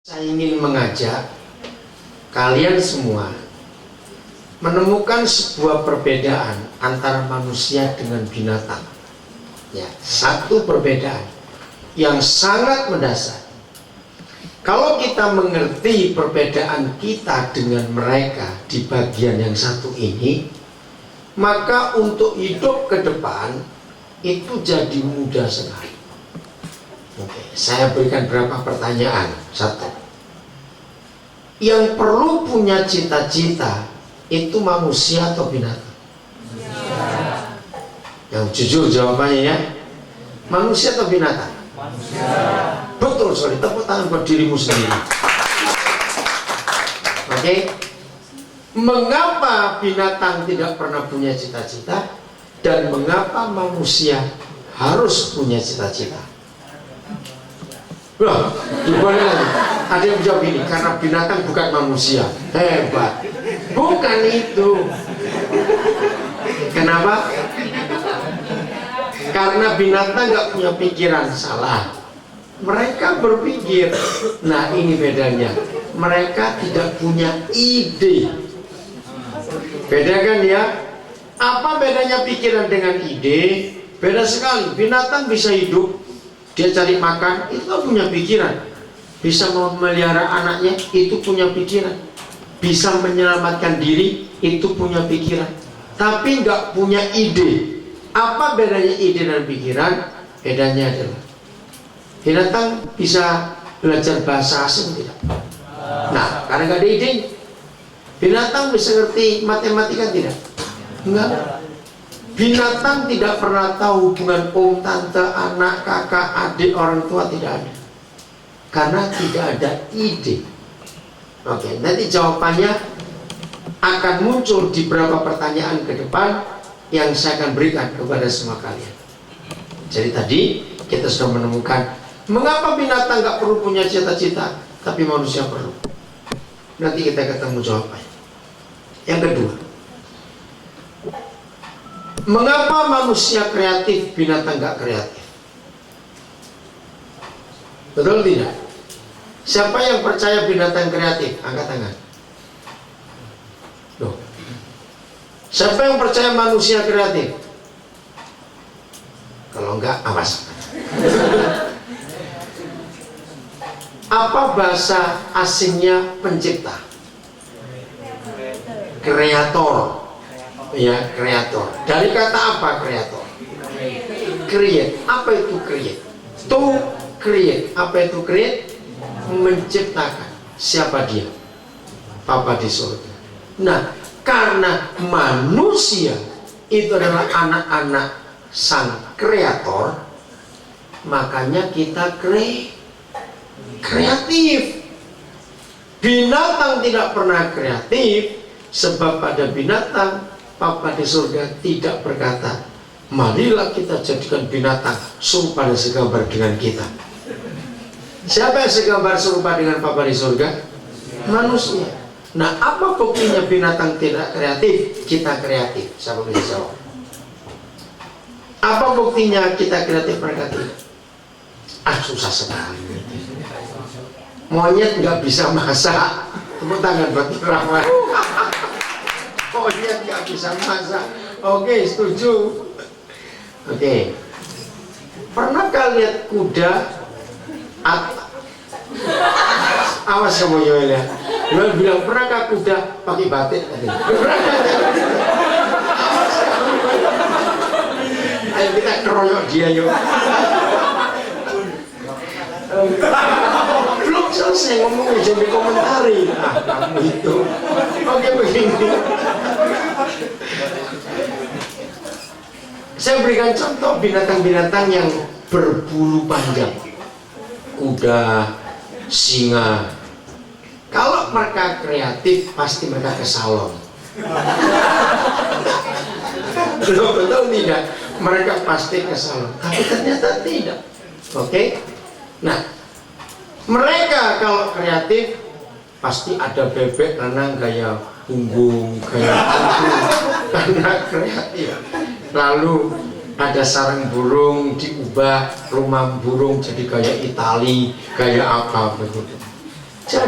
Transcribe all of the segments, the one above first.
Saya ingin mengajak kalian semua menemukan sebuah perbedaan antara manusia dengan binatang. Ya, satu perbedaan yang sangat mendasar. Kalau kita mengerti perbedaan kita dengan mereka di bagian yang satu ini, maka untuk hidup ke depan itu jadi mudah sekali. Oke, saya berikan beberapa pertanyaan. Satu, yang perlu punya cita-cita itu manusia atau binatang? Yang jujur jawabannya ya, manusia atau binatang? Manusia. Betul sekali, tepuk tangan buat dirimu sendiri. Oke, mengapa binatang tidak pernah punya cita-cita dan mengapa manusia harus punya cita-cita? Loh, gimana lagi? Ada yang jawab ini, karena binatang bukan manusia. Hebat. Bukan itu. Kenapa? Karena binatang nggak punya pikiran. Salah. Mereka berpikir. Nah, ini bedanya. Mereka tidak punya ide. Beda kan ya? Apa bedanya pikiran dengan ide? Beda sekali. Binatang bisa hidup, dia cari makan, itu kan punya pikiran. Bisa memelihara anaknya, itu punya pikiran. Bisa menyelamatkan diri, itu punya pikiran. Tapi nggak punya ide. Apa bedanya ide dan pikiran? Bedanya adalah binatang bisa belajar bahasa asing tidak? Nah, karena nggak ada ide. Binatang bisa ngerti matematika tidak? Enggak. Binatang tidak pernah tahu hubungan om, tante, anak, kakak, adik, orang tua, tidak ada. Karena tidak ada ide. Oke, nanti jawabannya akan muncul di beberapa pertanyaan ke depan yang saya akan berikan kepada semua kalian. Jadi tadi kita sudah menemukan mengapa binatang nggak perlu punya cita-cita, tapi manusia perlu. Nanti kita ketemu jawabannya. Yang kedua, mengapa manusia kreatif, binatang nggak kreatif? Betul tidak? Siapa yang percaya binatang kreatif? Angkat tangan. Loh. Siapa yang percaya manusia kreatif? Kalau enggak, awas. Apa bahasa asingnya pencipta? Kreator. Ya, kreator. Dari kata apa kreator? Create. Apa itu create? To create. Apa itu create? Menciptakan. Siapa dia? Bapa di surga. Nah, karena manusia itu adalah anak-anak sang kreator, makanya kita kreatif. Binatang tidak pernah kreatif, sebab pada binatang Bapa di surga tidak berkata, marilah kita jadikan binatang serupa dan segambar dengan kita. Siapa yang segambar serupa dengan Bapa di surga? Manusia. Nah, apa buktinya binatang tidak kreatif? Kita kreatif. Siapa bisa jawab? Apa buktinya kita kreatif, mereka tidak? Susah sekali. Monyet nggak bisa masak. Tepuk tangan buat Rahmat. Monyet nggak bisa masak. Oke, setuju. Oke. Pernahkah lihat kuda? Awas kamu Yoel ya. Yoel bilang, pernahkah kuda pakai batik? Ayo kita keroyok dia yuk. Belum selesai ngomongnya, jadi komentari. Kamu itu. Oke, begini. Saya berikan contoh binatang-binatang yang berbulu panjang. Kuda, singa. Kalau mereka kreatif, pasti mereka ke salon. Betul tidak? Mereka pasti ke salon. Tapi ternyata tidak. Oke? Nah, mereka kalau kreatif pasti ada bebek karena gaya punggung, gaya punggung, karena kreatif. Lalu ada sarang burung diubah rumah burung jadi gaya Itali, gaya apa begitu.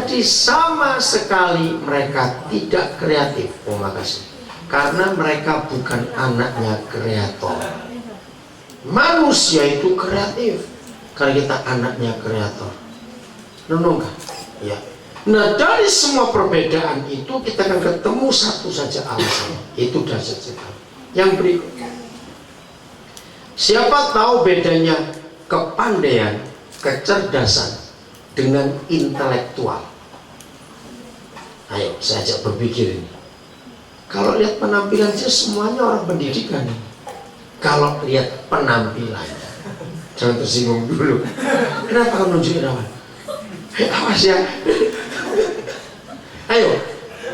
Jadi sama sekali mereka tidak kreatif. Oh, makasih. Karena mereka bukan anaknya kreator. Manusia itu kreatif karena kita anaknya kreator. Renungkan ya. Nah, dari semua perbedaan itu kita akan ketemu satu saja alasan. Itu dasar sekali. Yang berikutnya, siapa tahu bedanya kepandaian, kecerdasan dengan intelektual? Ayo, saya ajak berpikir ini. Kalau lihat penampilan sih semuanya orang pendidikan. Kalau lihat penampilannya, jangan tersinggung dulu. Kenapa kamu nunjukin awan? Awas ya. Ayo,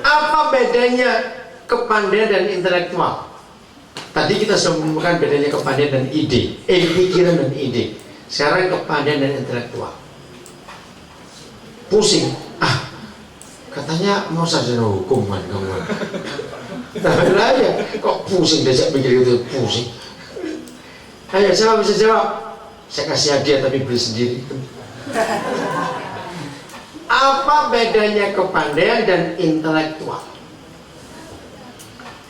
apa bedanya kepandaian dan intelektual? Tadi kita sudah menemukan bedanya kepandaian dan ide, pikiran dan ide. Sekarang kepandaian dan intelektual. Pusing, katanya mau sarjana hukum kan kamu. Tapi lah ya, kok pusing diajak pikir itu pusing. Ayo, siapa bisa jawab? Saya kasih hadiah tapi beli sendiri. Apa bedanya kepandaian dan intelektual?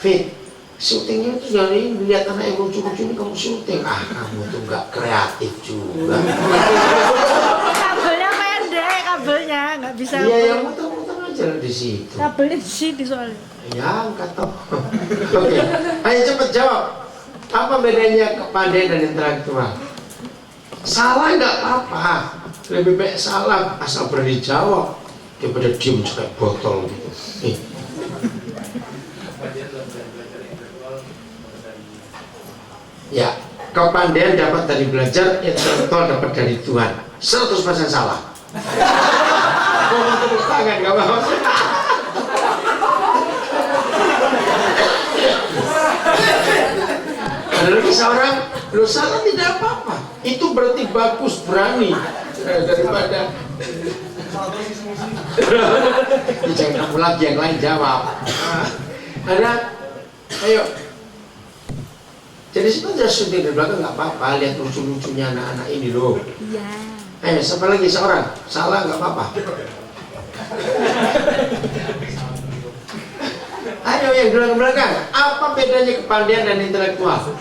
Fit, syutingnya itu jangan ini lihat anak yang lucu-lucu ini kamu syuting. Kamu tuh nggak kreatif juga. Kabelnya pendek, kabelnya nggak bisa. Iya, yang muter-muter aja di situ. Kabelnya di sini soalnya. Ya, angkat toh. Oke, ayo cepet jawab. Apa bedanya kepandaian dan intelektual? Salah nggak apa-apa. Lebih baik salah asal berani jawab daripada diem kayak botol gitu. Ya, kepandaian dapat dari belajar, intelektual dapat dari Tuhan. 100% salah. Mau tepuk tangan nggak mau? Ada lagi seorang, lo salah tidak apa-apa. Itu berarti bagus, berani. Daripada jangan kamu lagi yang lain jawab. Ada, ayo. Jadi sebenarnya syuting di belakang nggak apa-apa, lihat lucu-lucunya anak-anak ini loh. Iya. Ayo, siapa lagi seorang? Salah nggak apa-apa. Ayo yang di belakang, apa bedanya kepandaian dan intelektual?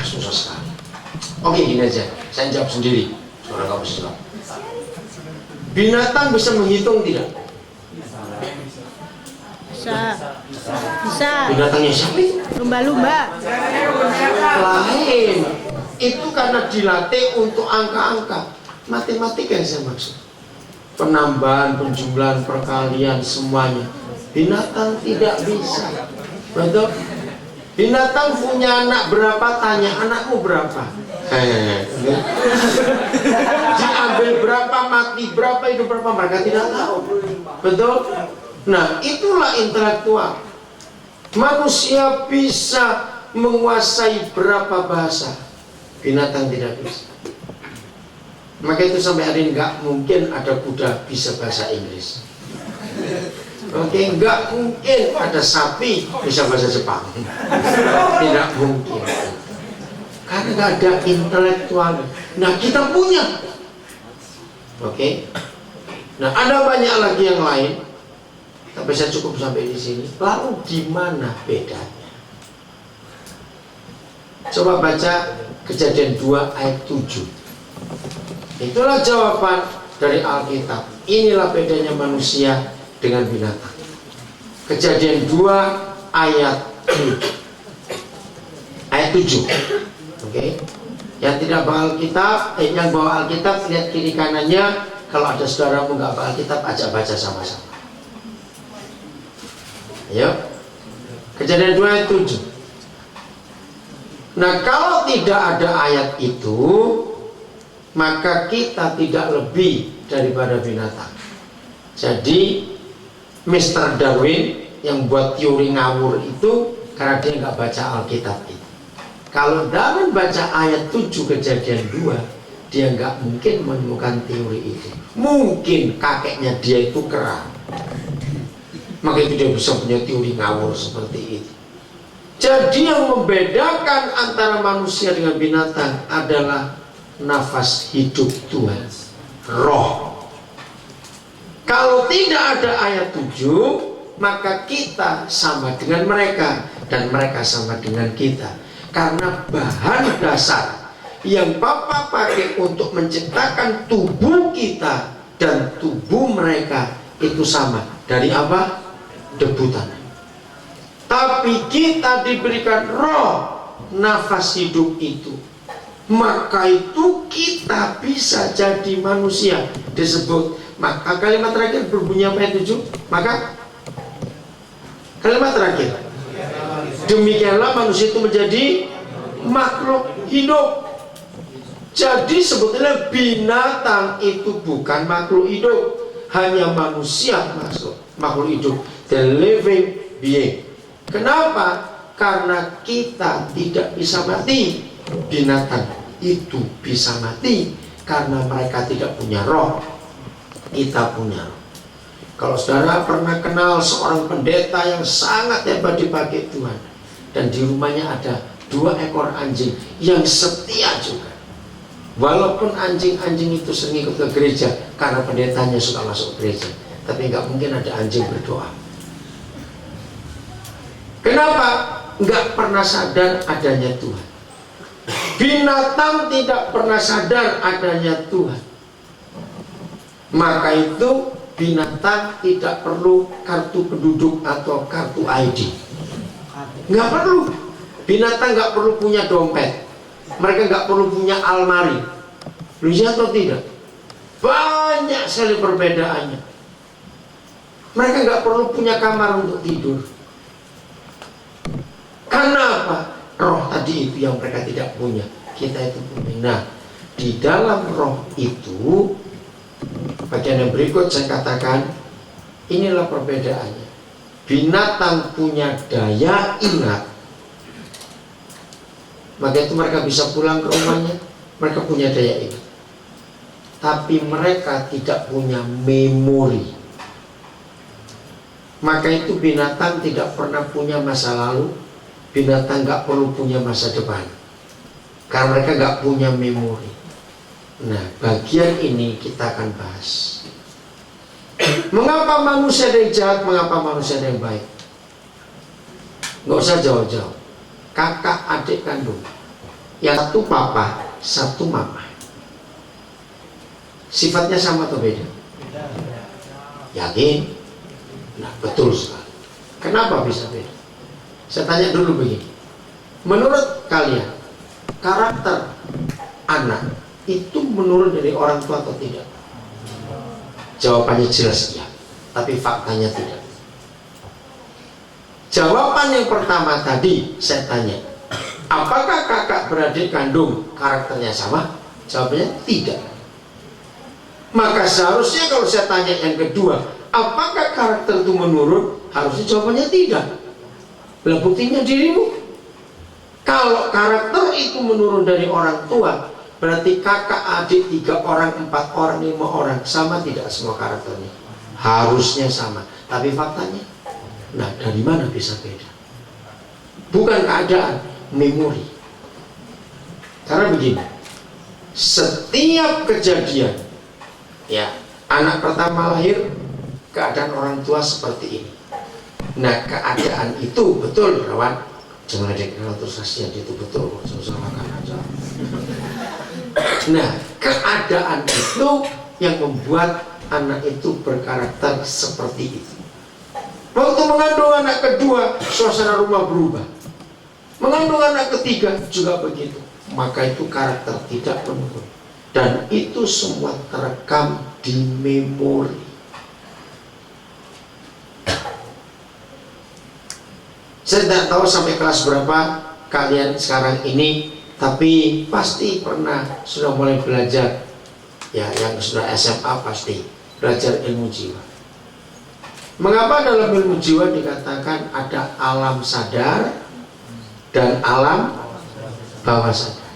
Susah sekali. Oke, gini aja, saya jawab sendiri. Saudara kamu bisa jawab. Binatang bisa menghitung tidak? Bisa. Binatangnya siapa itu? Lumba-lumba. Lain. Itu karena dilatih untuk angka-angka. Matematika yang saya maksud. Penambahan, penjumlahan, perkalian, semuanya. Binatang tidak bisa. Betul? Binatang punya anak berapa, tanya anakmu berapa. Diambil berapa, mati berapa, hidup berapa, mereka tidak tahu. Betul? Nah, itulah intelektual. Manusia bisa menguasai berapa bahasa, binatang tidak bisa. Maka itu sampai hari ini nggak mungkin ada kuda bisa bahasa Inggris. Oke, nggak mungkin ada sapi bisa bahasa Jepang. Tidak mungkin. Karena nggak ada intelektual. Nah, kita punya. Oke. Nah, ada banyak lagi yang lain. Tapi saya cukup sampai di sini. Lalu di mana bedanya? Coba baca Kejadian 2 ayat 7. Itulah jawaban dari Alkitab. Inilah bedanya manusia dengan binatang. Kejadian 2 ayat 7. Oke. Yang tidak bawa Alkitab, yang bawa Alkitab lihat kiri kanannya. Kalau ada saudaramu nggak bawa Alkitab, ajak baca sama-sama. Ayo. Kejadian 2 ayat 7. Nah, kalau tidak ada ayat itu, maka kita tidak lebih daripada binatang. Jadi Mr. Darwin yang buat teori ngawur itu karena dia nggak baca Alkitab itu. Kalau Darwin baca ayat 7 Kejadian 2, dia nggak mungkin menemukan teori itu. Mungkin kakeknya dia itu kera, maka itu dia bisa punya teori ngawur seperti itu. Jadi yang membedakan antara manusia dengan binatang adalah nafas hidup Tuhan, roh. Kalau tidak ada ayat 7, maka kita sama dengan mereka dan mereka sama dengan kita. Karena bahan dasar yang Bapa pakai untuk menciptakan tubuh kita dan tubuh mereka itu sama. Dari apa? Debu tanah. Tapi kita diberikan roh, nafas hidup itu, maka itu kita bisa jadi manusia. Disebut, maka kalimat terakhir berbunyi apa itu? Maka kalimat terakhir, demikianlah manusia itu menjadi makhluk hidup. Jadi sebetulnya binatang itu bukan makhluk hidup, hanya manusia makhluk hidup, the living being. Kenapa? Karena kita tidak bisa mati. Binatang itu bisa mati karena mereka tidak punya roh. Kita punya roh. Kalau saudara pernah kenal seorang pendeta yang sangat hebat dipakai Tuhan, dan di rumahnya ada 2 ekor anjing yang setia juga. Walaupun anjing-anjing itu sering ikut ke gereja karena pendetanya suka masuk gereja, tapi nggak mungkin ada anjing berdoa. Kenapa? Nggak pernah sadar adanya Tuhan. Binatang tidak pernah sadar adanya Tuhan. Maka itu binatang tidak perlu kartu penduduk atau kartu ID. Nggak perlu. Binatang nggak perlu punya dompet. Mereka nggak perlu punya almari. Lihat atau tidak? Banyak sekali perbedaannya. Mereka nggak perlu punya kamar untuk tidur. Karena apa? Roh tadi itu yang mereka tidak punya, kita itu punya. Nah, di dalam roh itu, bagian yang berikut saya katakan, inilah perbedaannya. Binatang punya daya ingat, maka itu mereka bisa pulang ke rumahnya, mereka punya daya ingat. Tapi mereka tidak punya memori. Maka itu binatang tidak pernah punya masa lalu, binatang nggak perlu punya masa depan, karena mereka nggak punya memori. Nah, bagian ini kita akan bahas. Mengapa manusia ada yang jahat, mengapa manusia ada yang baik? Nggak usah jauh-jauh. Kakak adik kandung, yang satu papa, satu mama, sifatnya sama atau beda? Yakin? Nah, betul sekali. Kenapa bisa beda? Saya tanya dulu begini, menurut kalian karakter anak itu menurun dari orang tua atau tidak? Jawabannya jelas iya, tapi faktanya tidak. Jawaban yang pertama tadi saya tanya, apakah kakak beradik kandung karakternya sama? Jawabannya tidak. Maka seharusnya kalau saya tanya yang kedua, apakah karakter itu menurun? Harusnya jawabannya tidak. Lah buktinya dirimu. Kalau karakter itu menurun dari orang tua, berarti kakak adik 3 orang, 4 orang, 5 orang, sama tidak semua karakternya? Harusnya sama, tapi faktanya, nah dari mana bisa beda? Bukan keadaan, memori. Karena begini, setiap kejadian, ya, anak pertama lahir, keadaan orang tua seperti ini. Nah, keadaan itu betul, Rawan. Jangan ada kenal terus kasihan, itu betul. Salahkan aja. Nah, keadaan itu yang membuat anak itu berkarakter seperti itu. Waktu mengandung anak kedua, suasana rumah berubah. Mengandung anak ketiga juga begitu. Maka itu karakter tidak menurun. Dan itu semua terekam di memori. Saya tidak tahu sampai kelas berapa kalian sekarang ini, tapi pasti pernah sudah mulai belajar, ya, yang sudah SMA pasti belajar ilmu jiwa. Mengapa dalam ilmu jiwa dikatakan ada alam sadar dan alam bawah sadar?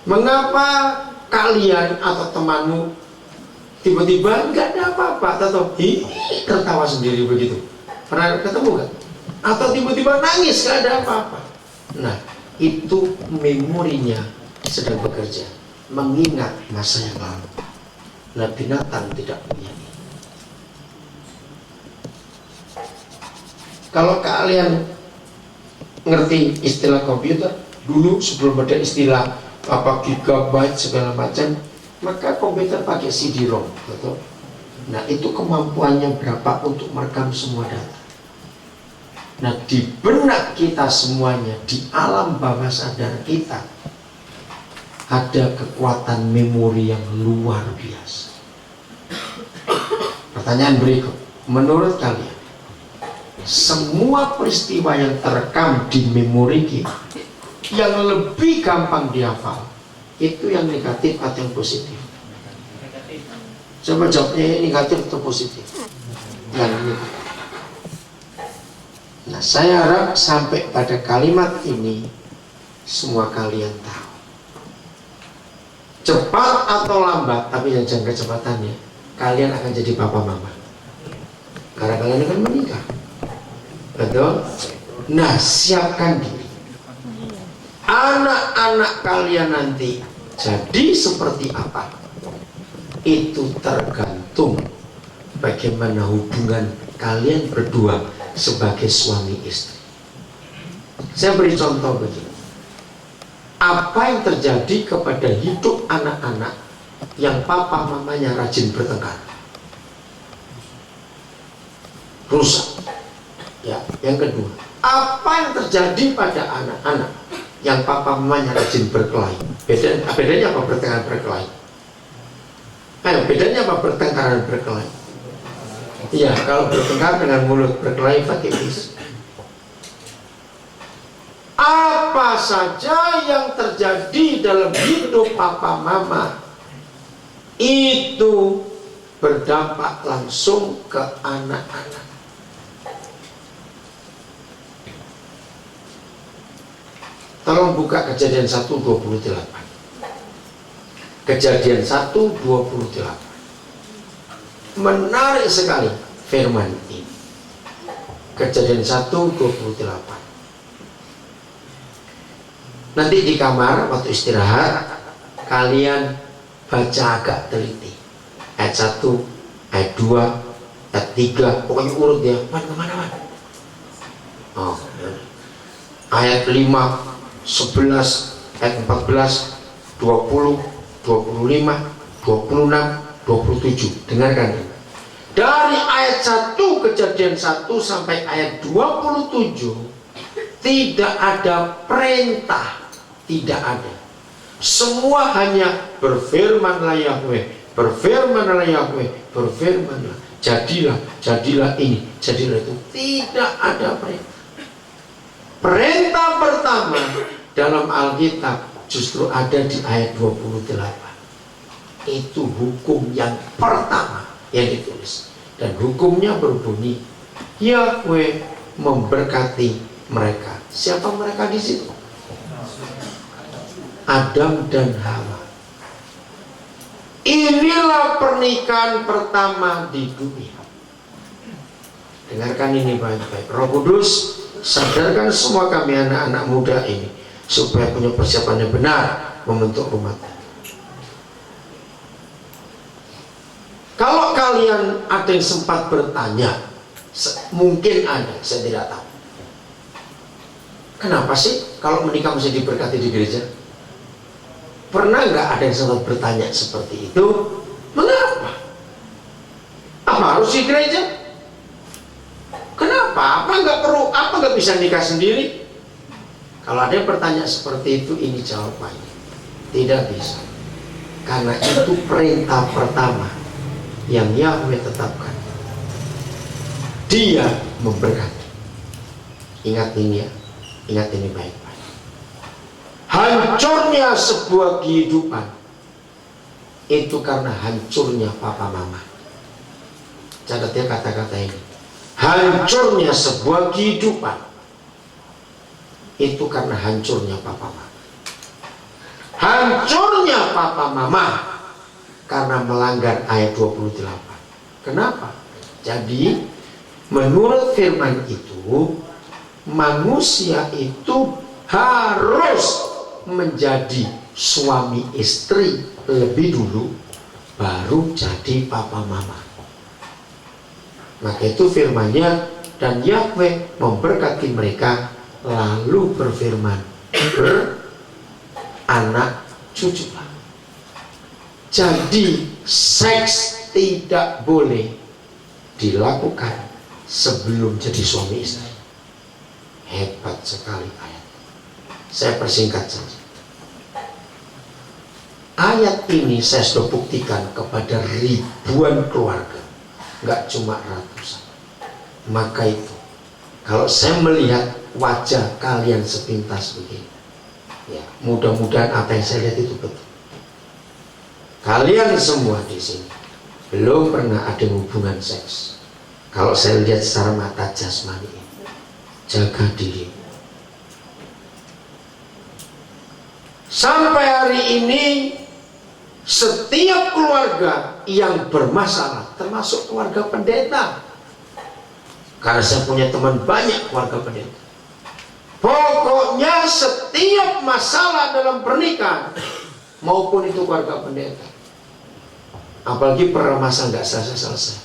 Mengapa kalian atau temanmu tiba-tiba nggak ada apa-apa atau tertawa sendiri begitu? Pernah ketemu nggak? Atau tiba-tiba nangis, gak ada apa-apa. Nah, itu memorinya sedang bekerja, mengingat masa yang lalu. Nah, binatang tidak punya. Kalau kalian ngerti istilah komputer, dulu sebelum ada istilah apa gigabyte segala macam, maka komputer pakai CD-ROM, betul? Nah, itu kemampuannya berapa untuk merekam semua data. Nah, di benak kita semuanya, di alam bawah sadar kita, ada kekuatan memori yang luar biasa. Pertanyaan berikut, menurut kalian, semua peristiwa yang terekam di memori kita yang lebih gampang dihafal itu yang negatif atau yang positif? Coba jawabnya, negatif atau positif? Yang negatif. Nah, saya harap sampai pada kalimat ini semua kalian tahu. Cepat atau lambat, tapi yang jangan kecepatannya, kalian akan jadi papa mama. Karena kalian akan menikah. Betul? Nah, siapkan diri. Anak-anak kalian nanti jadi seperti apa? Itu tergantung bagaimana hubungan kalian berdua sebagai suami istri. Saya beri contoh begini. Apa yang terjadi kepada hidup anak-anak yang papa mamanya rajin bertengkar? Rusak. Ya, yang kedua, apa yang terjadi pada anak-anak yang papa mamanya rajin berkelahi? Bedanya apa bertengkar berkelahi? Bedanya apa bertengkaran berkelahi? Iya, kalau bertengkar dengan mulut, berkelahi pakai pisau. Apa saja yang terjadi dalam hidup papa mama itu berdampak langsung ke anak-anak. Tolong buka Kejadian 1:28. Kejadian 1:28. Menarik sekali firman ini. Kejadian 1:28. Nanti di kamar waktu istirahat kalian baca agak teliti. Ayat 1, ayat 2, ayat 3, pokoknya urut ya. Mana? Oh, ya. Ayat 5, 11, ayat 14, 20, 25, 26, 27. Dengarkan. Dari ayat 1 Kejadian 1 sampai ayat 27 tidak ada perintah, tidak ada. Semua hanya berfirmanlah Yahweh, berfirmanlah Yahweh, berfirmanlah. Jadilah ini, jadilah itu. Tidak ada perintah. Perintah pertama dalam Alkitab justru ada di ayat 28. Itu hukum yang pertama yang ditulis. Dan hukumnya berbunyi, Yahweh memberkati mereka. Siapa mereka di situ? Adam dan Hawa. Inilah pernikahan pertama di dunia. Dengarkan ini baik-baik. Roh Kudus sadarkan semua kami anak-anak muda ini supaya punya persiapan yang benar membentuk rumah tangga. Kalau kalian ada yang sempat bertanya, mungkin ada, saya tidak tahu. Kenapa sih kalau menikah mesti diberkati di gereja? Pernah nggak ada yang sempat bertanya seperti itu? Mengapa? Apa harus di gereja? Kenapa? Apa nggak perlu? Apa nggak bisa nikah sendiri? Kalau ada yang bertanya seperti itu, ini jawabannya tidak bisa. Karena itu perintah pertama yang Yahweh tetapkan. Dia memberkati. Ingat ini ya, ingat ini baik-baik. Hancurnya sebuah kehidupan itu karena hancurnya papa mama. Catat ya kata-kata ini. Hancurnya sebuah kehidupan itu karena hancurnya papa mama. Hancurnya papa mama karena melanggar ayat 28. Kenapa? Jadi menurut firman itu, manusia itu harus menjadi suami istri lebih dulu, baru jadi papa mama. Maka itu firmannya, dan Yahweh memberkati mereka lalu berfirman, beranak cuculah. Jadi seks tidak boleh dilakukan sebelum jadi suami istri. Hebat sekali ayat. Saya persingkat saja. Ayat ini saya sudah buktikan kepada ribuan keluarga, nggak cuma ratusan. Maka itu, kalau saya melihat wajah kalian sepintas begini, ya mudah-mudahan apa yang saya lihat itu betul. Kalian semua di sini belum pernah ada hubungan seks. Kalau saya lihat secara mata jasmani, jaga diri. Sampai hari ini setiap keluarga yang bermasalah, termasuk keluarga pendeta, karena saya punya teman banyak keluarga pendeta, pokoknya setiap masalah dalam pernikahan maupun itu keluarga pendeta, apalagi permasalahan nggak selesai-selesai,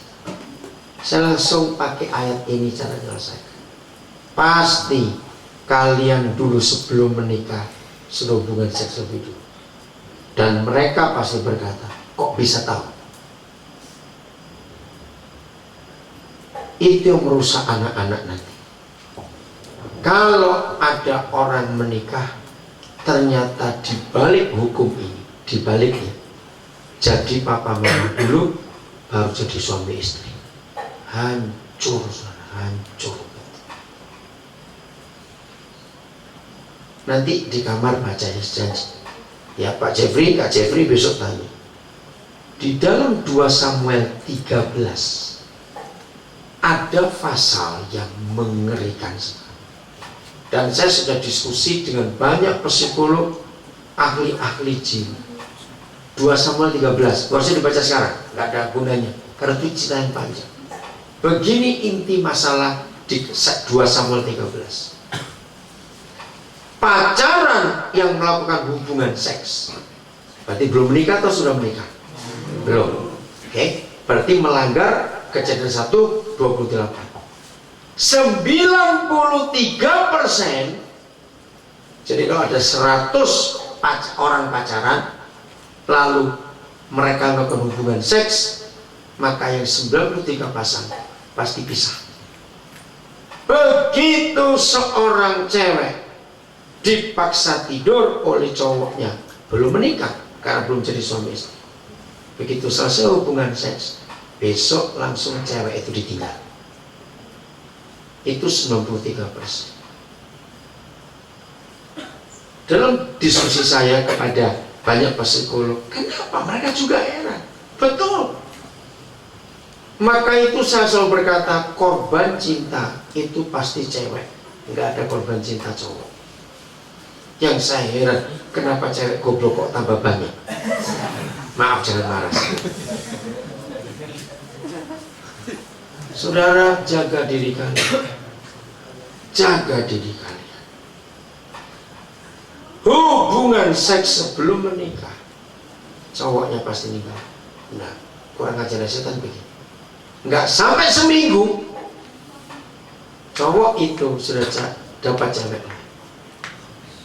saya langsung pakai ayat ini cara menyelesaikan. Pasti kalian dulu sebelum menikah sudah hubungan seks lebih dulu. Dan mereka pasti berkata, kok bisa tahu? Itu yang merusak anak-anak nanti. Kalau ada orang menikah, ternyata dibalik hukum ini, dibaliknya, jadi papa mama dulu, baru jadi suami istri. Hancur, hancur. Nanti di kamar baca janji. Ya Pak Jeffrey, Kak Jeffrey besok tanya. Di dalam 2 Samuel 13 ada pasal yang mengerikan sekali. Dan saya sudah diskusi dengan banyak psikolog, ahli-ahli jiwa. 2 Samuel 13, harusnya dibaca sekarang, nggak ada gunanya, karena itu cerita yang panjang. Begini inti masalah di 2 Samuel 13. Pacaran yang melakukan hubungan seks, berarti belum menikah atau sudah menikah? Belum. Oke, berarti melanggar Kejadian 1:28. 93%. Jadi kalau ada 100 orang pacaran lalu mereka melakukan hubungan seks, maka yang 93 pasang pasti pisah. Begitu seorang cewek dipaksa tidur oleh cowoknya, belum menikah karena belum jadi suami istri, begitu selesai hubungan seks, besok langsung cewek itu ditinggal. Itu 93%. Dalam diskusi saya kepada banyak psikolog, kenapa mereka juga heran? Betul. Maka itu saya selalu berkata, korban cinta itu pasti cewek, nggak ada korban cinta cowok. Yang saya heran, kenapa cewek goblok kok tambah banyak? Maaf, jangan marah. Saudara, jaga diri kalian. Jaga diri kalian. Hubungan seks sebelum menikah, cowoknya pasti nikah. Nah, kurang ajar setan begini. Nggak sampai seminggu, cowok itu sudah dapat cewek.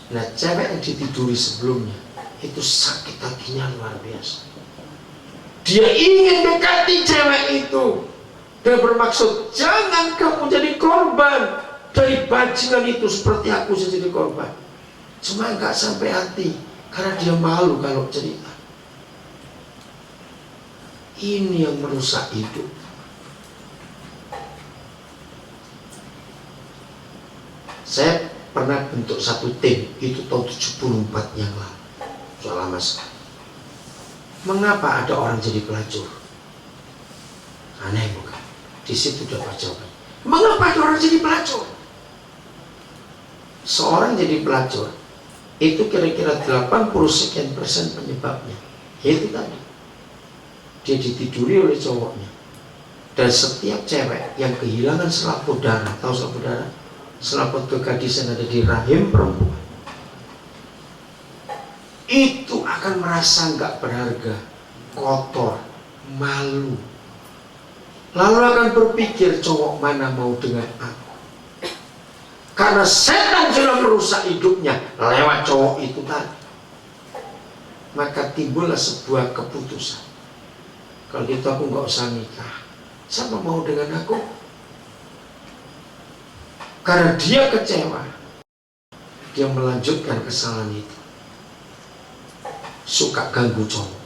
Nah, cewek yang ditiduri sebelumnya itu sakit hatinya luar biasa. Dia ingin dekati cewek itu dan bermaksud, jangan kamu jadi korban dari bajingan itu seperti aku jadi korban. Cuma nggak sampai hati karena dia malu kalau cerita. Ini yang merusak hidup. Saya pernah bentuk satu tim itu tahun 74 yang lalu, sudah lama sekali. Mengapa ada orang jadi pelacur? Aneh bukan? Di situ dapat jawaban. Mengapa ada orang jadi pelacur? Seorang jadi pelacur itu kira-kira 80% penyebabnya, yaitu tadi dia ditiduri oleh cowoknya. Dan setiap cewek yang kehilangan selaput darah, tahu selaput darah? Selaput kegadisan ada di rahim perempuan, itu akan merasa nggak berharga, kotor, malu, lalu akan berpikir cowok mana mau dengan aku. Karena setan sudah merusak hidupnya lewat cowok itu tadi. Maka timbullah sebuah keputusan, kalau gitu aku nggak usah nikah. Siapa mau dengan aku? Karena dia kecewa, dia melanjutkan kesalahan itu. Suka ganggu cowok.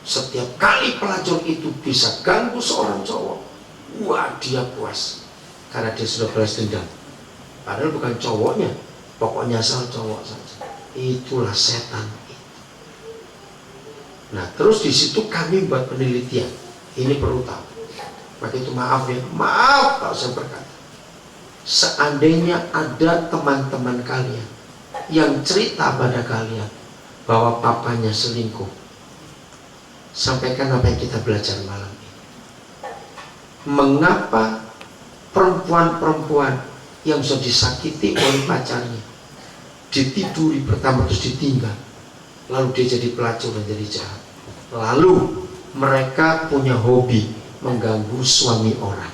Setiap kali pelacur itu bisa ganggu seorang cowok, wah dia puas. Karena dia sudah balas dendam. Padahal bukan cowoknya, pokoknya asal cowok saja. Itulah setan itu. Nah terus di situ kami buat penelitian. Ini perlu tahu. Maka itu maaf ya, maaf kalau saya berkata. Seandainya ada teman-teman kalian yang cerita pada kalian bahwa papanya selingkuh, sampaikan apa yang kita belajar malam ini. Mengapa perempuan-perempuan yang sudah disakiti oleh pacarnya ditiduri pertama terus ditinggal, lalu dia jadi pelacur dan jadi jahat, lalu mereka punya hobi mengganggu suami orang?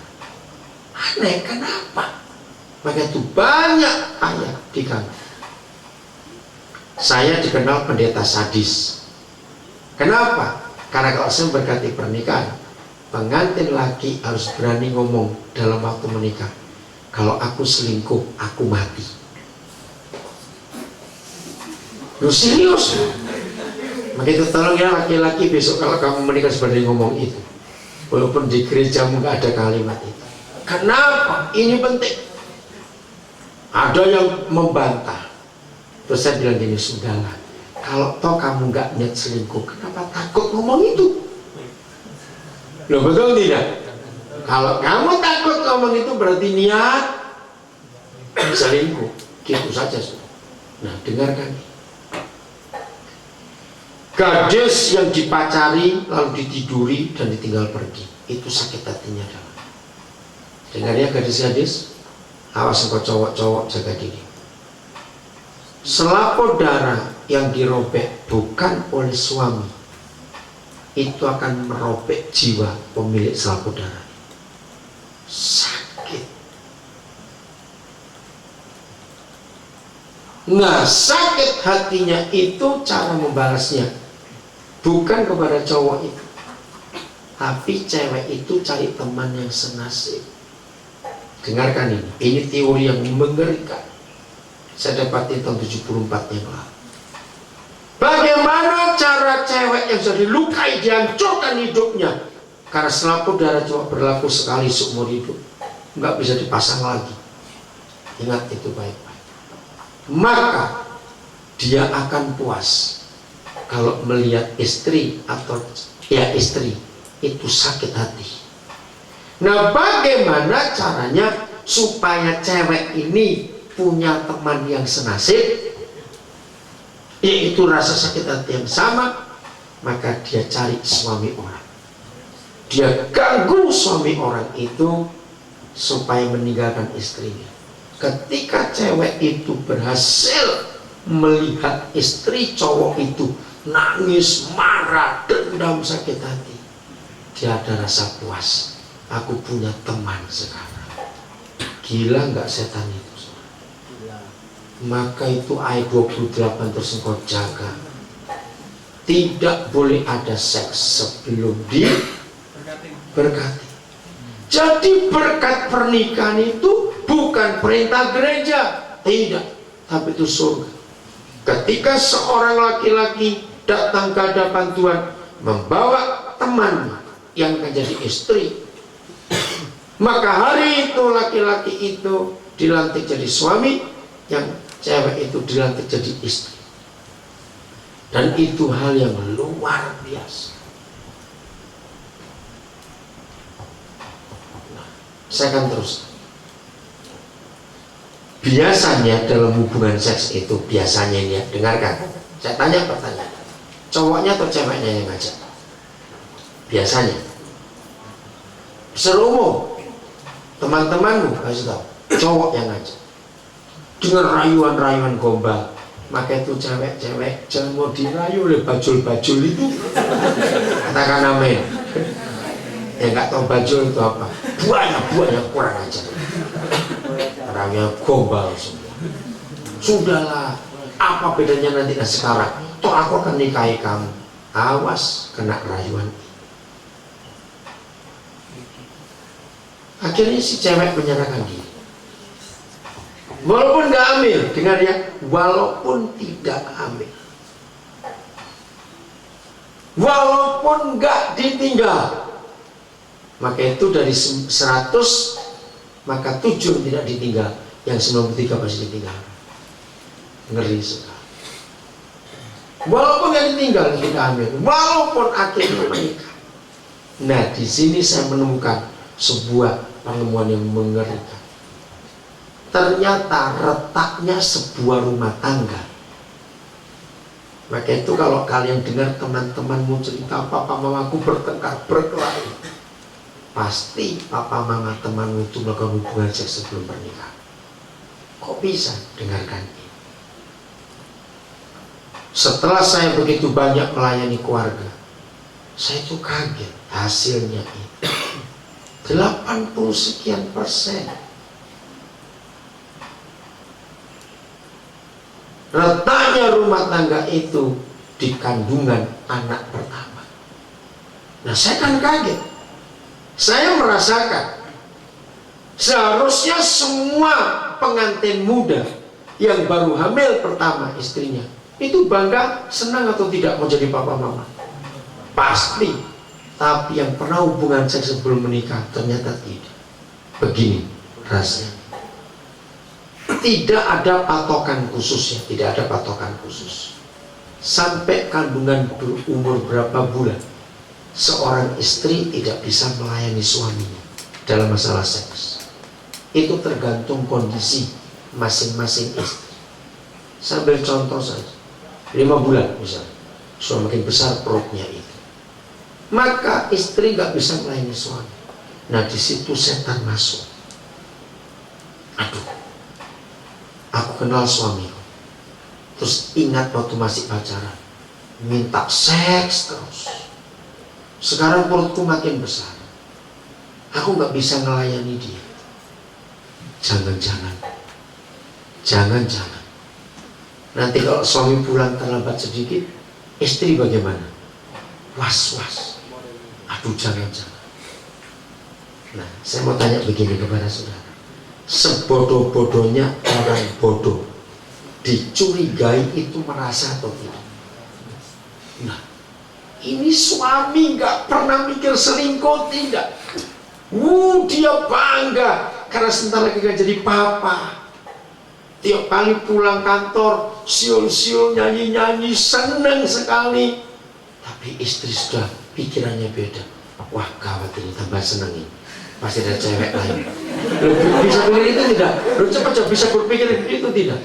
Aneh, kenapa? Maka itu banyak ayat diganggu. Saya dikenal pendeta sadis. Kenapa? Karena kalau saya berkati pernikahan, pengantin laki harus berani ngomong dalam waktu menikah, kalau aku selingkuh, aku mati. Lu serius? Maka itu tolong ya laki-laki, besok kalau kamu menikah sebenarnya ngomong itu, walaupun di gerejamu nggak ada kalimat itu. Kenapa? Ini penting. Ada yang membantah. Terus saya bilang gini, sudahlah, kalau toh kamu nggak niat selingkuh, kenapa takut ngomong itu? Loh betul tidak? Kalau kamu takut ngomong itu berarti niat selingkuh. Gitu saja sudah. Nah dengarkan. Gadis yang dipacari lalu ditiduri dan ditinggal pergi, itu sakit hatinya dalam. Dengar ya gadis-gadis, awas engkau cowok-cowok, jaga diri. Selaput darah yang dirobek bukan oleh suami, itu akan merobek jiwa pemilik selaput darah. Sakit. Nah sakit hatinya itu cara membalasnya bukan kepada cowok itu, tapi cewek itu cari teman yang senasib. Dengarkan ini teori yang mengerikan. Saya dapati tahun 74 yang lalu. Bagaimana cara cewek yang sudah dilukai dihancurkan hidupnya karena selaput darah cuma berlaku sekali seumur hidup, nggak bisa dipasang lagi. Ingat itu baik-baik. Maka dia akan puas kalau melihat istri atau ya istri itu sakit hati. Nah bagaimana caranya supaya cewek ini punya teman yang senasib, yaitu rasa sakit hati yang sama? Maka dia cari suami orang, dia ganggu suami orang itu supaya meninggalkan istrinya. Ketika cewek itu berhasil melihat istri cowok itu nangis, marah, dendam, sakit hati, dia ada rasa puas. Aku punya teman sekarang. Gila nggak setan itu? Maka itu ayat 28 terus engkau jaga. Tidak boleh ada seks sebelum diberkati. Jadi berkat pernikahan itu bukan perintah gereja, tidak, tapi itu surga. Ketika seorang laki-laki datang ke hadapan Tuhan membawa teman yang akan jadi istri, maka hari itu laki-laki itu dilantik jadi suami, yang cewek itu dilantik jadi istri. Dan itu hal yang luar biasa. Nah, saya akan terus. Biasanya dalam hubungan seks itu, biasanya ini ya, dengarkan, saya tanya pertanyaan, cowoknya atau ceweknya yang ngajak? Biasanya seumum teman-temanmu kasih tahu, cowok yang ngajak dengan rayuan-rayuan gombal. Maka itu cewek-cewek jangan mau dirayu oleh bajul-bajul itu, katakan amin. Yang nggak tahu bajul itu apa? Buahnya kurang ajar. Orangnya gombal semua. Sudahlah, apa bedanya nanti dan sekarang? Toh aku akan nikahi kamu. Awas kena rayuan. Akhirnya si cewek menyerahkan diri. Walaupun nggak hamil, dengar ya, walaupun tidak hamil, walaupun nggak ditinggal, maka itu dari 100, maka 7 tidak ditinggal, yang 93 pasti ditinggal. Ngeri sekali. Walaupun nggak ditinggal, tidak hamil, walaupun akhirnya menikah. Nah, di sini saya menemukan sebuah penemuan yang mengerikan. Ternyata retaknya sebuah rumah tangga. Maka itu kalau kalian dengar teman-temanmu cerita papa mamaku bertengkar, berkelahi, pasti papa mama temanmu itu melakukan hubungan seks sebelum pernikahan. Kok bisa? Dengarkan ini. Setelah saya begitu banyak melayani keluarga, saya itu kaget hasilnya itu 80 sekian persen. Retaknya rumah tangga itu di kandungan anak pertama. Nah, saya kan kaget. Saya merasakan seharusnya semua pengantin muda yang baru hamil pertama istrinya itu bangga, senang atau tidak mau jadi papa mama. Pasti. Tapi yang pernah hubungan seks sebelum menikah ternyata tidak. Begini rasanya. Tidak ada patokan khusus ya, tidak ada patokan khusus. Sampai kandungan berumur berapa bulan, seorang istri tidak bisa melayani suaminya dalam masalah seks. Itu tergantung kondisi masing-masing istri. Sambil contoh saja, 5 bulan misalnya, sudah makin besar perutnya itu, maka istri nggak bisa melayani suami. Nah, di situ setan masuk. Aduh, aku kenal suamiku, terus ingat waktu masih pacaran, minta seks terus. Sekarang perutku makin besar, aku nggak bisa melayani dia. Jangan-jangan nanti kalau suami pulang terlambat sedikit, istri bagaimana? Was-was. Aduh, jangan-jangan. Nah, saya mau tanya begini kepada saudara. Sebodoh-bodohnya orang bodoh, dicurigai itu merasa atau tidak? Nah, ini suami gak pernah mikir selingkuh, tidak. Dia bangga karena sebentar lagi gak jadi papa. Tiap kali pulang kantor, siul-siul, nyanyi-nyanyi, senang sekali. Tapi istri sudah pikirannya beda. Wah, gawat ini, tambah senang ini, pasti ada cewek lain. Bisa pikir itu tidak? Cepat bisa berpikir itu tidak?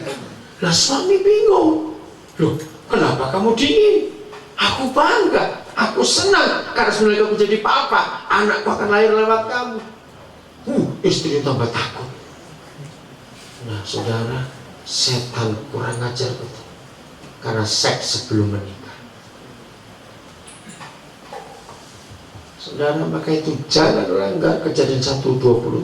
Lah, suami bingung. Loh, kenapa kamu dingin? Aku bangga, aku senang karena sebenarnya aku jadi papa, anakku akan lahir lewat kamu. Istri tambah takut. Nah, saudara, setan kurang ajar betul karena seks sebelum menikah. Saudara, maka itu jangan langgar Kejadian 1:28.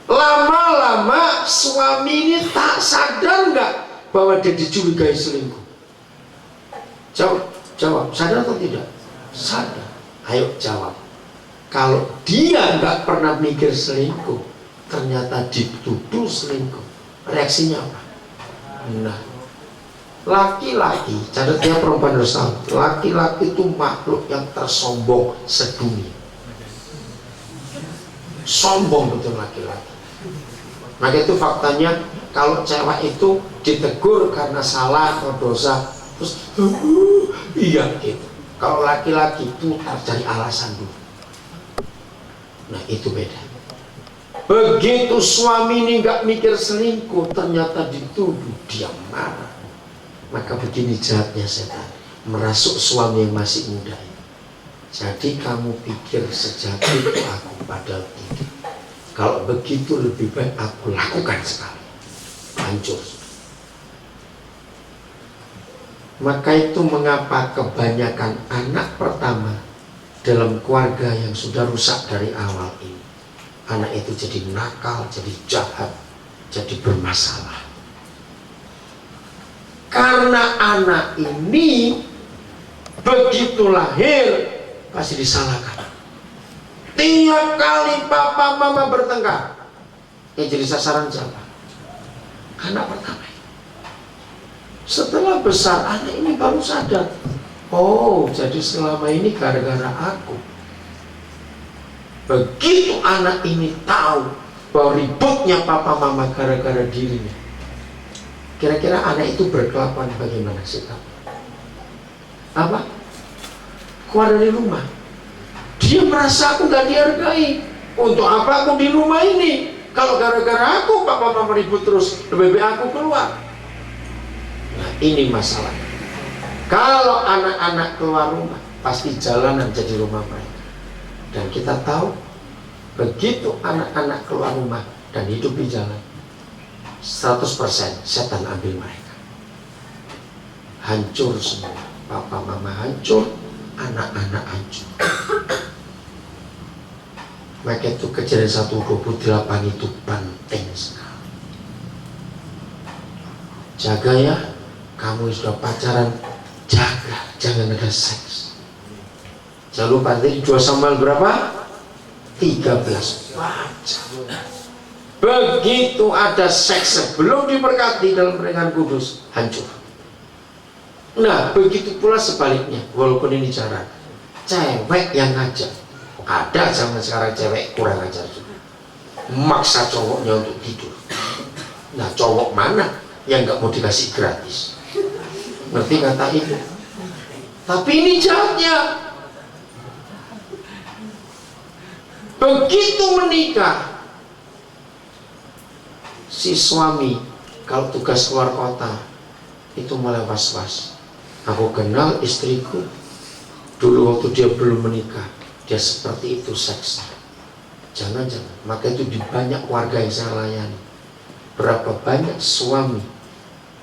Lama-lama suami ini tak sadar nggak bahwa dia dicurigai selingkuh? Jawab, sadar atau tidak? Sadar. Ayo jawab. Kalau dia nggak pernah mikir selingkuh, ternyata dituduh selingkuh, reaksinya apa? Nah, laki-laki, catatnya perempuan harus tahu, laki-laki itu makhluk yang tersombong sedunia. Sombong betul laki-laki. Maka itu faktanya, kalau cewek itu ditegur karena salah atau dosa, terus iya gitu. Kalau laki-laki putar cari alasan dulu. Nah, itu beda. Begitu suami ini nggak mikir selingkuh, ternyata dituduh, dia marah. Maka begini jahatnya setan, merasuk suami yang masih muda. Jadi kamu pikir sejati itu aku, padahal tidak. Kalau begitu lebih baik aku lakukan sekali. Hancur. Maka itu mengapa kebanyakan anak pertama dalam keluarga yang sudah rusak dari awal ini, anak itu jadi nakal, jadi jahat, jadi bermasalah. Karena anak ini begitu lahir pasti disalahkan. Tiap kali papa mama bertengkar, yang jadi sasaran siapa? Anak pertama. Setelah besar, anak ini baru sadar, oh, jadi selama ini gara-gara aku. Begitu anak ini tahu bahwa ributnya papa mama gara-gara dirinya, kira-kira anak itu berkelakuan bagaimana sikap? Apa? Keluar dari rumah, dia merasa aku gak dihargai. Untuk apa aku di rumah ini? Kalau gara-gara aku papa mama ribut terus, lebih baik aku keluar. Nah, ini masalah. Kalau anak-anak keluar rumah, pasti jalanan jadi rumah mereka. Dan kita tahu, begitu anak-anak keluar rumah dan hidup di jalan, 100% setan ambil mereka. Hancur semua. Papa mama hancur, anak-anak hancur. Maka itu Kejadian 1:28 itu penting sekali. Jaga ya, kamu sudah pacaran, jaga, jangan ada seks. Jangan lupa tadi 2 Samuel berapa? 13. Baca. Begitu ada seks sebelum diberkati dalam pernikahan kudus, hancur. Nah, begitu pula sebaliknya, walaupun ini jarang, cewek yang ngajak. Ada zaman sekarang cewek kurang ajar juga, maksa cowoknya untuk tidur. Nah, cowok mana yang nggak mau dikasih gratis? Ngerti kata itu? Tapi ini jahatnya. Begitu menikah, si suami kalau tugas keluar kota itu mulai was-was. Aku kenal istriku dulu waktu dia belum menikah, dia seperti itu seksnya. Jangan-jangan. Maka itu di banyak warga yang saya layani, berapa banyak suami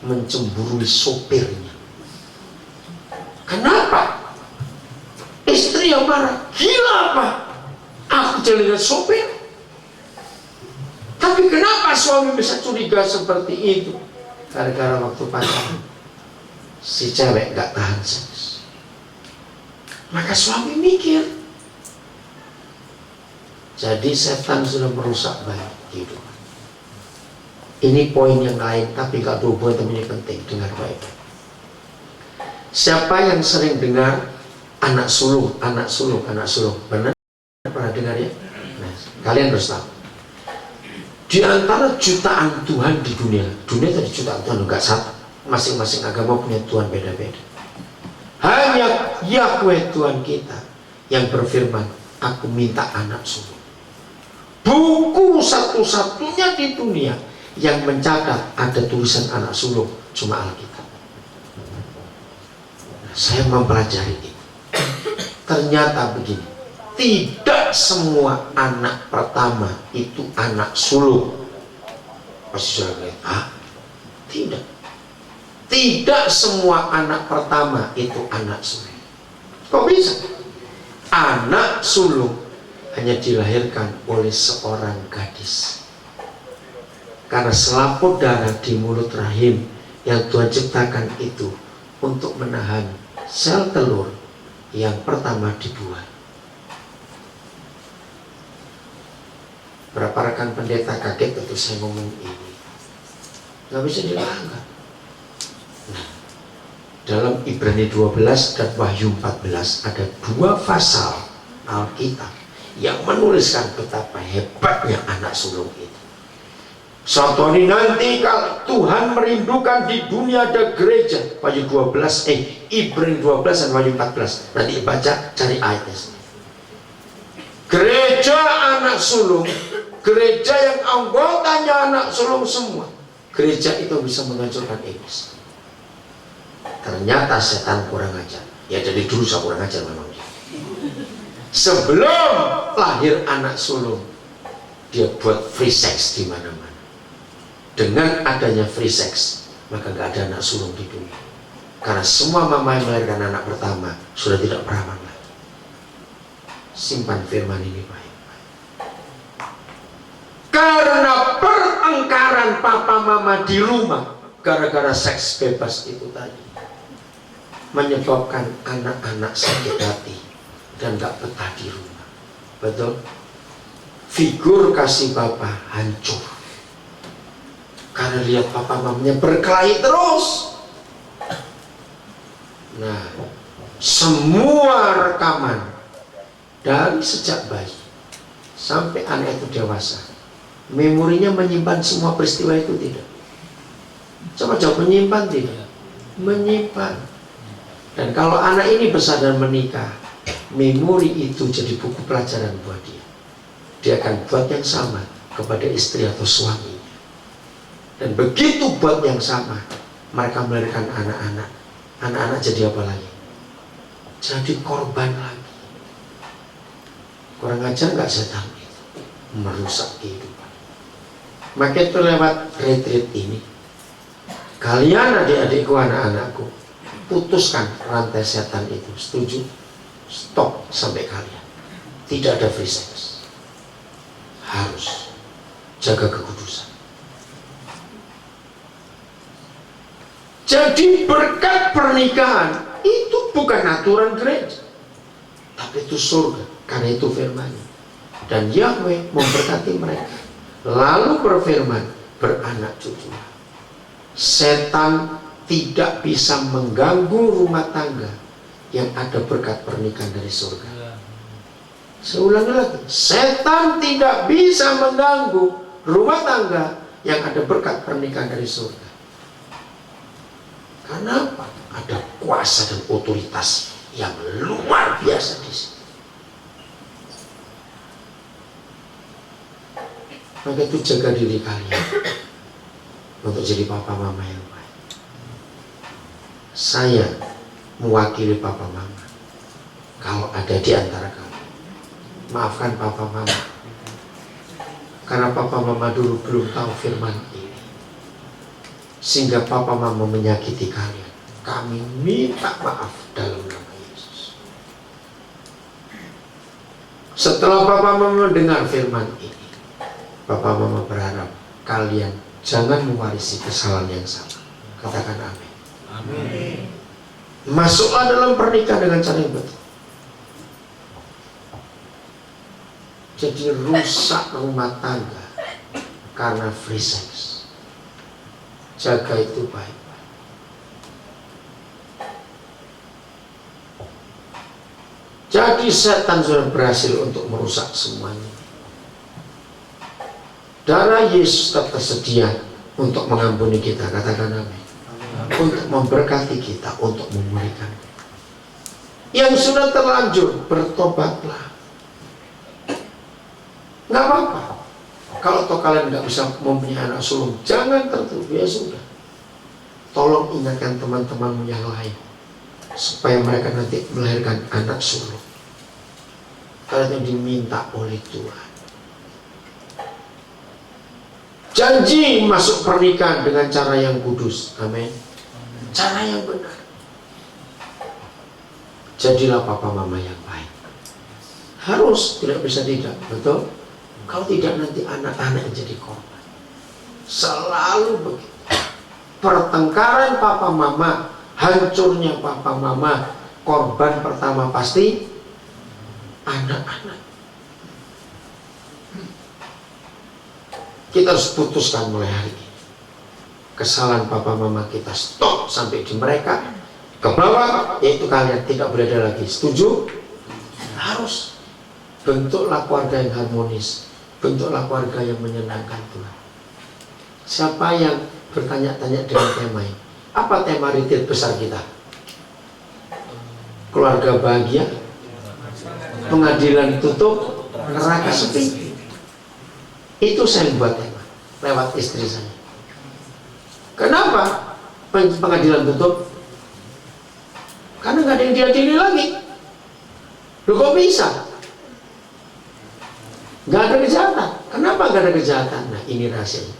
mencemburui sopirnya. Kenapa? Istri yang marah, gila apa? Aku jalan sopir. Tapi kenapa suami bisa curiga seperti itu? Gara-gara waktu pacaran si cewek gak tahan seks. Maka suami mikir, jadi setan sudah merusak banyak kehidupan. Ini poin yang lain, tapi gak berhubungan, tapi ini penting. Dengar baik-baik. Siapa yang sering dengar anak sulung, anak sulung, anak sulung? Benar? Pernah dengar ya? Nah, kalian harus tahu, di antara jutaan Tuhan di dunia tadi jutaan Tuhan, enggak satu. Masing-masing agama punya Tuhan beda-beda. Hanya Yahweh Tuhan kita yang berfirman, aku minta anak sulung. Buku satu-satunya di dunia yang mencatat ada tulisan anak sulung cuma Alkitab. Nah, saya mempelajari itu. Ternyata begini, tidak semua anak pertama itu anak sulung. Pasti sudah lihat, tidak. Tidak semua anak pertama itu anak sulung. Kok bisa? Anak sulung hanya dilahirkan oleh seorang gadis. Karena selaput darah di mulut rahim yang Tuhan ciptakan itu untuk menahan sel telur yang pertama dibuat. Berapa rekan pendeta kaget waktu saya ngomong ini? Gak bisa dilanggar. Nah, dalam Ibrani 12 dan Wahyu 14 ada 2 pasal Alkitab yang menuliskan betapa hebatnya anak sulung itu. Suatu hari nanti kalau Tuhan merindukan di dunia ada gereja, Wahyu 12, Ibrani 12 dan Wahyu 14. Nanti baca, cari ayatnya. Gereja anak sulung, gereja yang anggotanya anak sulung semua. Gereja itu bisa menghancurkan iblis. Ternyata setan kurang ajar. Ya dari dulu saya kurang ajar memang. Sebelum lahir anak sulung, dia buat free sex di mana-mana. Dengan adanya free sex, maka gak ada anak sulung di dunia. Karena semua mama yang melahirkan anak pertama sudah tidak perawan lagi. Simpan firman ini baik-baik. Karena pertengkaran papa mama di rumah gara-gara seks bebas itu tadi, menyebabkan anak-anak sakit hati dan gak betah di rumah. Betul? Figur kasih papa hancur karena lihat papa mamanya berkelahi terus. Nah, semua rekaman dari sejak bayi sampai anak itu dewasa, memorinya menyimpan semua peristiwa itu tidak? Coba jawab, menyimpan tidak? Menyimpan. Dan kalau anak ini besar dan menikah, memori itu jadi buku pelajaran buat dia. Dia akan buat yang sama kepada istri atau suaminya. Dan begitu buat yang sama, mereka melahirkan anak-anak. Anak-anak jadi apa lagi? Jadi korban lagi. Kurang ajar nggak setan itu? Merusak kehidupan. Maka itu lewat retreat ini, kalian adik-adikku, anak-anakku, putuskan rantai setan itu. Setuju? Stop sampai kalian. Tidak ada free sex. Harus jaga kekudusan. Jadi berkat pernikahan itu bukan aturan gereja, tapi itu surga, karena itu firman-Nya. Dan Yahweh memberkati mereka, lalu berfirman, beranak cucu. Setan tidak bisa mengganggu rumah tangga yang ada berkat pernikahan dari surga. Saya ulangi lagi, setan tidak bisa mengganggu rumah tangga yang ada berkat pernikahan dari surga. Karena apa? Ada kuasa dan otoritas yang luar biasa di sini. Maka itu jaga diri kalian untuk jadi papa mama yang baik. Saya mewakili papa mama. Kalau ada di antara kamu, maafkan papa mama, karena papa mama dulu belum tahu firman ini, sehingga papa mama menyakiti kalian. Kami minta maaf dalam nama Yesus. Setelah papa mama mendengar firman ini, papa mama berharap kalian jangan mewarisi kesalahan yang sama. Katakan amin. Amin. Masuklah dalam pernikahan dengan cara yang betul. Jadi rusak rumah tangga karena free sex. Jaga itu baik-baik. Jadi setan sudah berhasil untuk merusak semuanya. Darah Yesus tetap tersedia untuk mengampuni kita. Katakan amin. Untuk memberkati kita, untuk memulihkan kita. Yang sudah terlanjur, bertobatlah. Nggak apa-apa. Kalau toh kalian nggak bisa mempunyai anak sulung, jangan tertutup. Ya sudah. Tolong ingatkan teman-temanmu yang lain, supaya mereka nanti melahirkan anak sulung. Kalian yang diminta oleh Tuhan. Janji masuk pernikahan dengan cara yang kudus. Amin. Cara yang benar. Jadilah papa mama yang baik. Harus, tidak bisa tidak. Betul? Kalau tidak nanti anak-anak yang jadi korban. Selalu begitu. Pertengkaran papa mama, hancurnya papa mama, korban pertama pasti anak-anak. Kita harus putuskan mulai hari ini. Kesalahan papa mama kita stop sampai di mereka ke bawah, yaitu kalian tidak boleh ada lagi. Setuju? Harus. Bentuklah keluarga yang harmonis, bentuklah keluarga yang menyenangkan Tuhan. Siapa yang bertanya-tanya dengan tema ini? Apa tema retreat besar kita? Keluarga bahagia, pengadilan tutup, neraka sepi. Itu saya buat tema lewat istri saya. Kenapa pengadilan tutup? Karena nggak ada yang diadili lagi. Loh kok bisa? Nggak ada kejahatan. Kenapa nggak ada kejahatan? Nah ini rahasianya.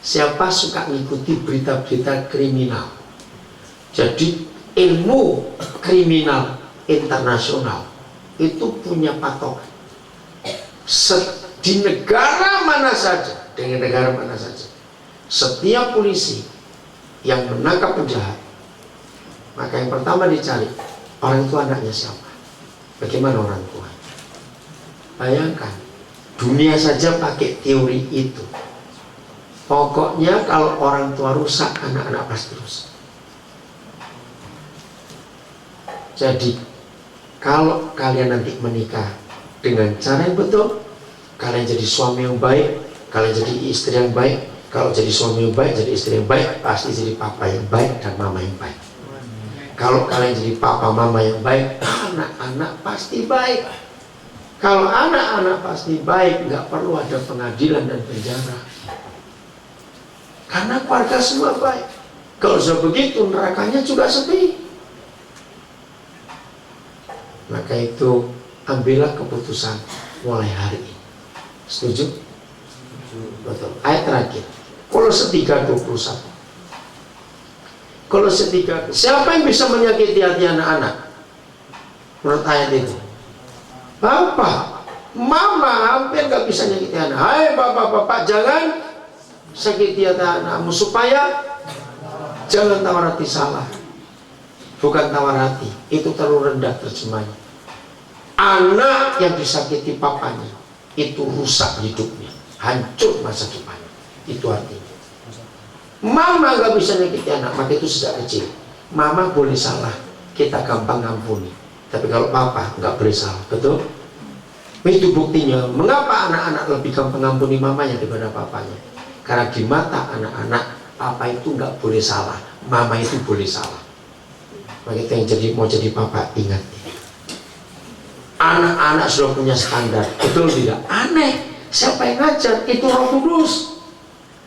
Siapa suka ngikuti berita-berita kriminal, jadi ilmu kriminal internasional itu punya patokan. Di negara mana saja, dengan negara mana saja, setiap polisi yang menangkap penjahat, maka yang pertama dicari orang tua anaknya siapa, bagaimana orang tua. Bayangkan, dunia saja pakai teori itu. Pokoknya kalau orang tua rusak, anak-anak pasti rusak. Jadi kalau kalian nanti menikah dengan cara yang betul, kalian jadi suami yang baik, kalian jadi istri yang baik. Kalau jadi suami yang baik, jadi istri yang baik, pasti jadi papa yang baik dan mama yang baik. Kalau kalian jadi papa mama yang baik, anak-anak pasti baik. Kalau anak-anak pasti baik, nggak perlu ada pengadilan dan penjara. Karena keluarga semua baik. Kalau sudah begitu, nerakanya juga sepi. Maka itu ambillah keputusan mulai hari ini. Setuju? Betul. Ayat terakhir, Kolose 3:21. Kolose 3. Siapa yang bisa menyakiti hati anak-anak? Menurut ayat itu, Bapak, Mama hampir gak bisa nyakiti anak. Hai bapak-bapak, jangan sakiti hati anakmu, supaya jangan tawar hati salah. Bukan tawar hati, itu terlalu rendah terjemahnya. Anak yang disakiti papanya itu rusak hidupnya, hancur masa depannya. Itu artinya. Mama gak bisa nyakiti anak, maka itu sejak kecil. Mama boleh salah, kita gampang ngampuni. Tapi kalau papa gak boleh salah, betul? Itu buktinya. Mengapa anak-anak lebih gampang ngampuni mamanya daripada papanya? Karena di mata anak-anak, papa itu gak boleh salah, mama itu boleh salah. Maka itu yang mau jadi papa, ingat. Anak-anak sudah punya standar, betul tidak? Aneh, siapa yang ngajar? Itu Roh Kudus.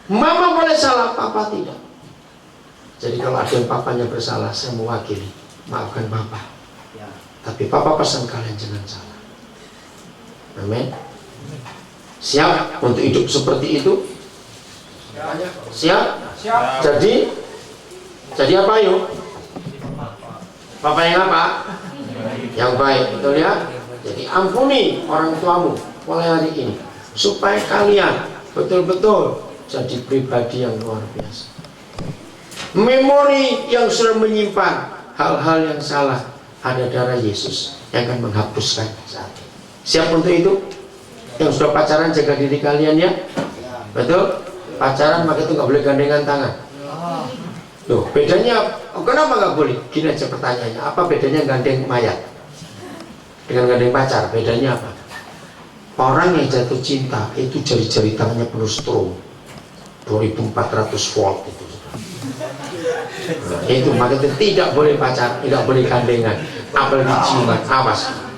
Mama boleh salah, papa tidak. Jadi kalau ada yang papanya bersalah, saya mewakili, maafkan papa. Tapi papa pesan kalian jangan salah. Amin. Siap untuk hidup seperti itu? Siap? Jadi apa yuk? Papa yang apa? Yang baik, betul ya? Jadi ampuni orang tuamu mulai hari ini, supaya kalian betul-betul jadi pribadi yang luar biasa. Memori yang sudah menyimpan hal-hal yang salah, ada darah Yesus yang akan menghapuskan saat ini. Siap untuk itu? Yang sudah pacaran, jaga diri kalian ya. Betul? Pacaran maka itu nggak boleh gandengan tangan. Loh, bedanya, kenapa nggak boleh? Gini aja pertanyaannya, apa bedanya gandeng mayat dengan gandeng pacar? Bedanya apa? Orang yang jatuh cinta itu jari-jari tangannya penuh strom, 2400 volt itu. Nah, itu makanya tidak boleh pacar, tidak boleh gandengan, apalagi ciuman, awas.